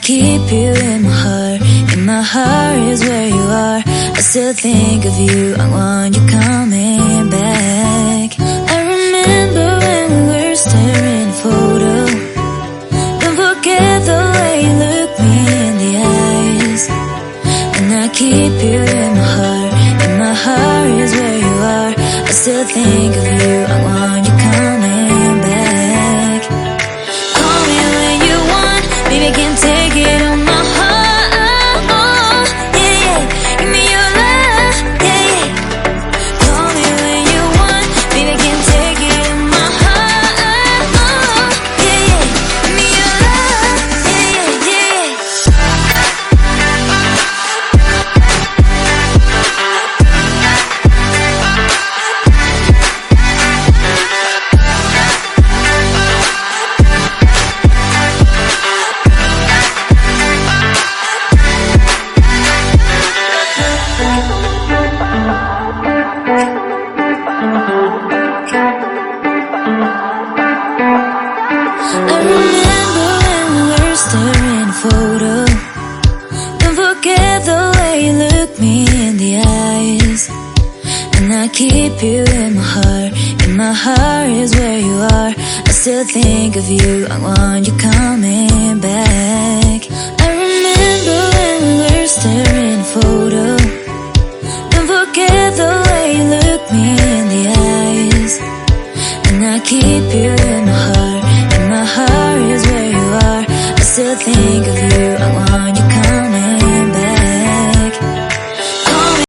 keep you in my heart. In my heart is where you are. I still think of you, I want you coming back. I remember when we were staring at a photo. Don't forget the way you look me in the eyes. And I keep you in my heart. In my heart is where you are. I still think of you, I want you coming back. Call me when you want, baby, I can't take it on my heart. Yeah, yeah, give me your love, yeah, yeah. Call me when you want, baby, I can't take it on my heart. Yeah, yeah, give me your love, yeah, yeah, yeah. I remember when we were staring at a photo. Don't forget the way you look me in the eyes. And I keep you in my heart. In my heart is where you are. I still think of you, I want you coming back. I remember when we were staring at a photo. Don't forget the way you look me in the eyes. And I keep you in my heart. In my heart is where you are. I still think of you, I want